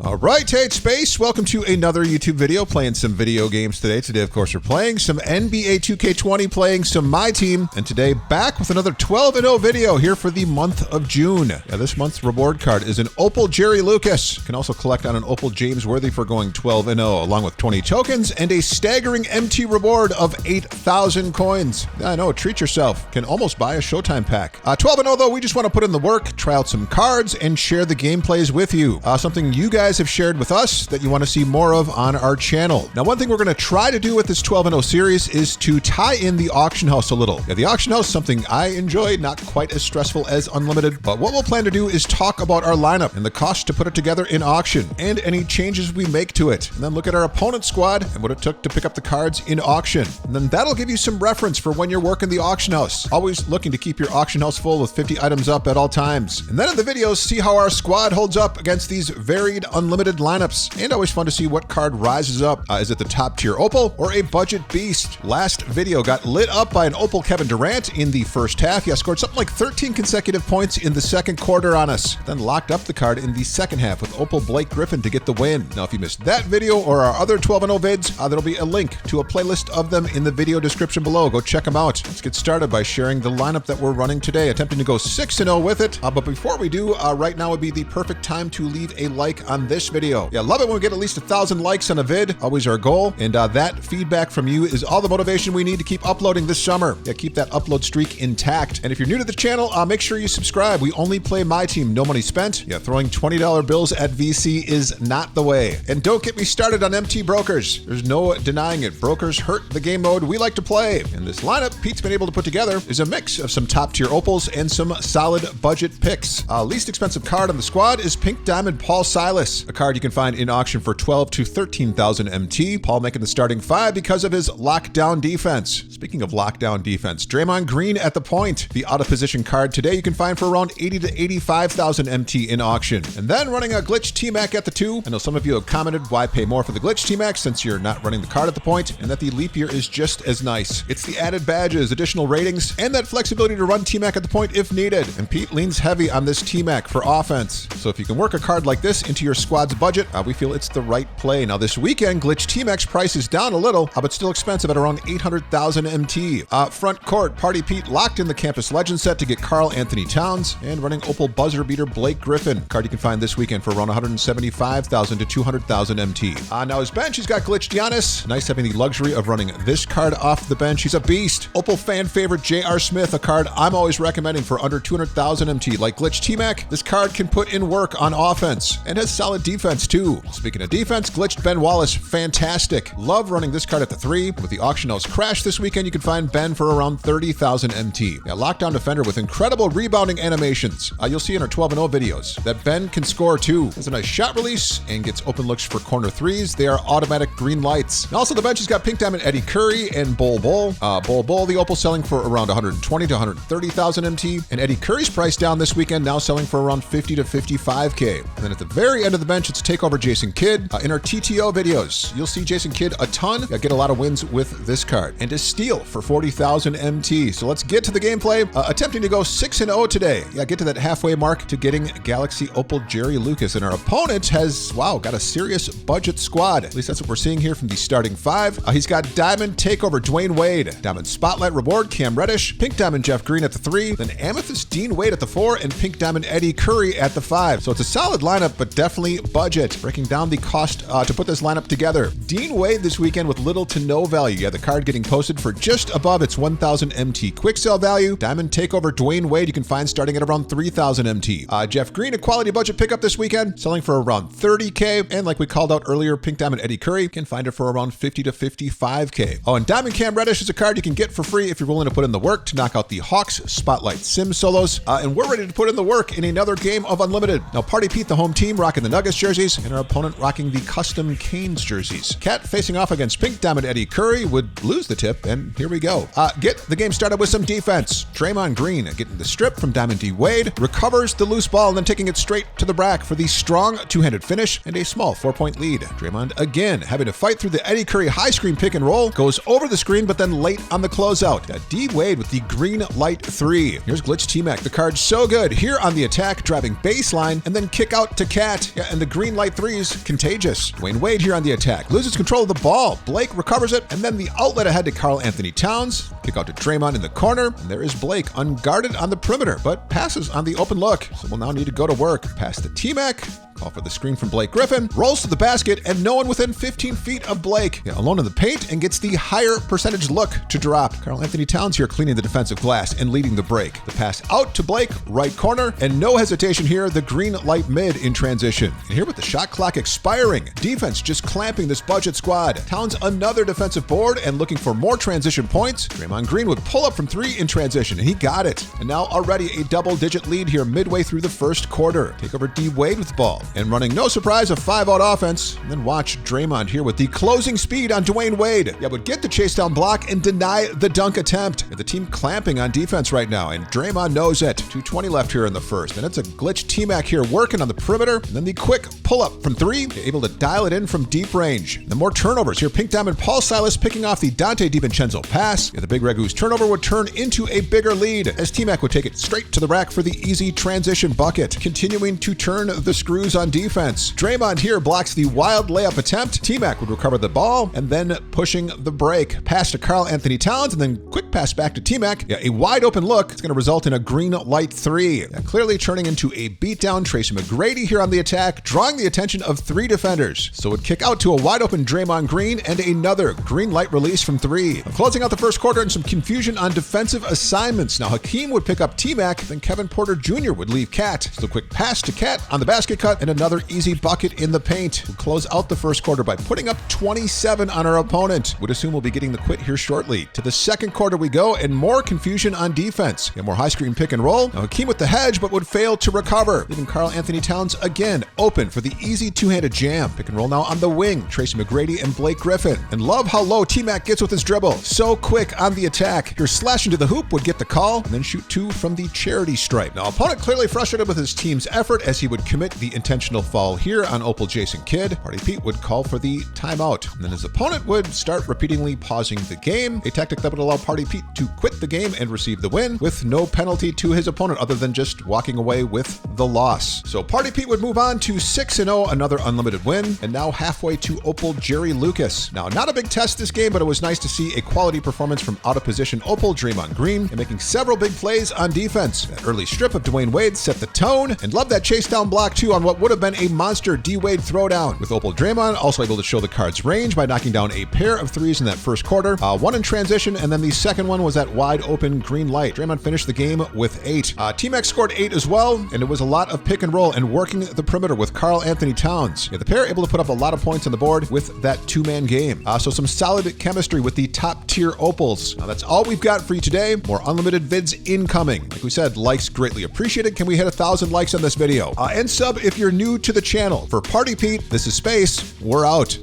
All right, hey, it's Space. Welcome to another YouTube video, playing some video games today. Today, of course, we're playing some NBA 2K20, playing some MyTeam, and today back with another 12-0 video here for the month of June. Yeah, this month's reward card is an Opal Jerry Lucas. You can also collect on an Opal James Worthy for going 12-0, along with 20 tokens and a staggering MT reward of 8,000 coins. I know, treat yourself. Can almost buy a Showtime pack. 12-0, though, we just want to put in the work, try out some cards, and share the gameplays with you. Something you guys have shared with us that you want to see more of on our channel. Now, one thing we're going to try to do with this 12-0 series is to tie in the auction house a little. Yeah, the auction house is something I enjoy, not quite as stressful as Unlimited, but what we'll plan to do is talk about our lineup and the cost to put it together in auction and any changes we make to it. And then look at our opponent's squad and what it took to pick up the cards in auction. And then that'll give you some reference for when you're working the auction house. Always looking to keep your auction house full with 50 items up at all times. And then in the videos, see how our squad holds up against these varied Unlimited lineups, and always fun to see what card rises up. Is it the top tier Opal or a budget beast? Last video got lit up by an Opal Kevin Durant in the first half. Yeah, scored something like 13 consecutive points in the second quarter on us, then locked up the card in the second half with Opal Blake Griffin to get the win. Now, if you missed that video or our other 12-0 vids, there'll be a link to a playlist of them in the video description below. Go check them out. Let's get started by sharing the lineup that we're running today, attempting to go 6-0 with it. But before we do, right now would be the perfect time to leave a like on this video. Yeah, love it when we get at least 1,000 likes on a vid. Always our goal. And that feedback from you is all the motivation we need to keep uploading this summer. Yeah, keep that upload streak intact. And if you're new to the channel, make sure you subscribe. We only play MyTeam, no money spent. Yeah, throwing $20 bills at VC is not the way. And don't get me started on MT brokers. There's no denying it. Brokers hurt the game mode we like to play. And this lineup Pete's been able to put together is a mix of some top tier Opals and some solid budget picks. Least expensive card on the squad is Pink Diamond Paul Silas, a card you can find in auction for 12 to 13,000 MT. Paul making the starting five because of his lockdown defense. Speaking of lockdown defense, Draymond Green at the point. The out of position card today you can find for around 80 to 85,000 MT in auction. And then running a glitch T-Mac at the 2. I know some of you have commented why pay more for the glitch T-Mac since you're not running the card at the point, and that the leap year is just as nice. It's the added badges, additional ratings, and that flexibility to run T-Mac at the point if needed. And Pete leans heavy on this T-Mac for offense. So if you can work a card like this into your squad's budget, we feel it's the right play. Now this weekend, Glitch T-Max price is down a little, but still expensive at around 800,000 MT. Front court, Party Pete locked in the Campus Legend set to get Karl Anthony Towns, and running Opal buzzer beater Blake Griffin. Card you can find this weekend for around 175,000 to 200,000 MT. Now his bench, he's got Glitch Giannis. Nice having the luxury of running this card off the bench. He's a beast. Opal fan favorite J.R. Smith, a card I'm always recommending for under 200,000 MT. Like Glitch T-Mac, this card can put in work on offense and has solid defense too. Speaking of defense, glitched Ben Wallace, fantastic. Love running this card at the 3. With the auction house crash this weekend, you can find Ben for around 30,000 MT. Yeah, lockdown defender with incredible rebounding animations. You'll see in our 12-0 videos that Ben can score too. Has a nice shot release and gets open looks for corner threes. They are automatic green lights. And also the bench has got Pink Diamond Eddie Curry and Bol Bol. The Opal selling for around 120 to 130,000 MT. And Eddie Curry's price down this weekend, now selling for around 50 to 55K. And then at the very end of the bench, it's Takeover Jason Kidd. In our TTO videos, you'll see Jason Kidd a ton. Get a lot of wins with this card. And a steal for 40,000 MT. So let's get to the gameplay. Attempting to go 6-0 today. Yeah, get to that halfway mark to getting Galaxy Opal Jerry Lucas. And our opponent has, got a serious budget squad. At least that's what we're seeing here from the starting five. He's got Diamond Takeover Dwayne Wade, Diamond Spotlight Reward Cam Reddish, Pink Diamond Jeff Green at the 3, then Amethyst Dean Wade at the 4, and Pink Diamond Eddie Curry at the 5. So it's a solid lineup, but definitely budget. Breaking down the cost to put this lineup together. Dean Wade this weekend with little to no value. Yeah, the card getting posted for just above its 1,000 MT quick sell value. Diamond Takeover Dwayne Wade you can find starting at around 3,000 MT. Jeff Green, a quality budget pickup this weekend, selling for around 30K. And like we called out earlier, Pink Diamond Eddie Curry, you can find it for around 50 to 55K. And Diamond Cam Reddish is a card you can get for free if you're willing to put in the work to knock out the Hawks Spotlight Sim solos. And we're ready to put in the work in another game of Unlimited. Now Party Pete, the home team, rocking the Nuggets jerseys, and our opponent rocking the custom Canes jerseys. Cat facing off against Pink Diamond Eddie Curry would lose the tip, and here we go. Get the game started with some defense. Draymond Green getting the strip from Diamond D Wade, recovers the loose ball and then taking it straight to the rack for the strong two-handed finish and a small 4-point lead. Draymond again having to fight through the Eddie Curry high screen pick and roll, goes over the screen but then late on the closeout. D Wade with the green light 3. Here's Glitch T-Mac, the card so good here on the attack, driving baseline and then kick out to Cat. and the green light threes, contagious. Dwayne Wade here on the attack, loses control of the ball. Blake recovers it, and then the outlet ahead to Karl Anthony Towns. Kick out to Draymond in the corner, and there is Blake unguarded on the perimeter, but passes on the open look. So we'll now need to go to work. Pass to T-Mac. Call for the screen from Blake Griffin, rolls to the basket, and no one within 15 feet of Blake. Alone in the paint and gets the higher percentage look to drop. Karl Anthony Towns here cleaning the defensive glass and leading the break. The pass out to Blake, right corner, and no hesitation here, the green light mid in transition. And here with the shot clock expiring, defense just clamping this budget squad. Towns another defensive board and looking for more transition points. Draymond Green would pull up from 3 in transition, and he got it. And now already a double-digit lead here midway through the first quarter. Take over D. Wade with the ball. And running, no surprise, a 5-out offense. And then watch Draymond here with the closing speed on Dwayne Wade. Yeah, would get the chase down block and deny the dunk attempt. And the team clamping on defense right now, and Draymond knows it. 2:20 left here in the first. And it's a glitch T-Mac here working on the perimeter. And then the quick pull-up from 3, able to dial it in from deep range. The more turnovers here. Pink Diamond Paul Silas picking off the Dante DiVincenzo pass. Yeah, the Big Red Goose turnover would turn into a bigger lead as T-Mac would take it straight to the rack for the easy transition bucket. Continuing to turn the screws on defense. Draymond here blocks the wild layup attempt. T-Mac would recover the ball and then pushing the break. Pass to Karl Anthony Towns and then quick pass back to T-Mac. Yeah, a wide open look. It's going to result in a green light 3. Yeah, clearly turning into a beatdown. Tracy McGrady here on the attack, drawing the attention of 3 defenders. So it would kick out to a wide open Draymond Green and another green light release from 3. Closing out the first quarter and some confusion on defensive assignments. Now Hakeem would pick up T-Mac, then Kevin Porter Jr. would leave Cat. So quick pass to Cat on the basket cut and another easy bucket in the paint. We'll close out the first quarter by putting up 27 on our opponent. Would assume we'll be getting the quit here shortly. To the second quarter we go, and more confusion on defense. Yeah, more high screen pick and roll. Now Hakeem with the hedge, but would fail to recover, leaving Karl Anthony Towns again open for the easy two-handed jam. Pick and roll now on the wing. Tracy McGrady and Blake Griffin. And love how low T-Mac gets with his dribble. So quick on the attack. Your slash into the hoop would get the call, and then shoot 2 from the charity stripe. Now opponent clearly frustrated with his team's effort as he would commit the intentional foul here on Opal Jason Kidd. Party Pete would call for the timeout, and then his opponent would start repeatedly pausing the game, a tactic that would allow Party Pete to quit the game and receive the win with no penalty to his opponent other than just walking away with the loss. So Party Pete would move on to 6-0, another unlimited win, and now halfway to Opal Jerry Lucas. Now, not a big test this game, but it was nice to see a quality performance from out of position Opal Draymond Green and making several big plays on defense. That early strip of Dwayne Wade set the tone, and love that chase down block too on what would have been a monster D-Wade throwdown, with Opal Draymond also able to show the Cards' range by knocking down a pair of 3s in that first quarter, 1 in transition, and then the second one was that wide open green light. Draymond finished the game with 8. T-Mac scored 8 as well, and it was a lot of pick and roll and working the perimeter with Karl Anthony Towns. Yeah, the pair able to put up a lot of points on the board with that 2-man game. So some solid chemistry with the top tier Opals. Now that's all we've got for you today. More unlimited vids incoming. Like we said, likes greatly appreciated. Can we hit 1,000 likes on this video? And sub if you're new to the channel. For Party Pete, this is Space. We're out.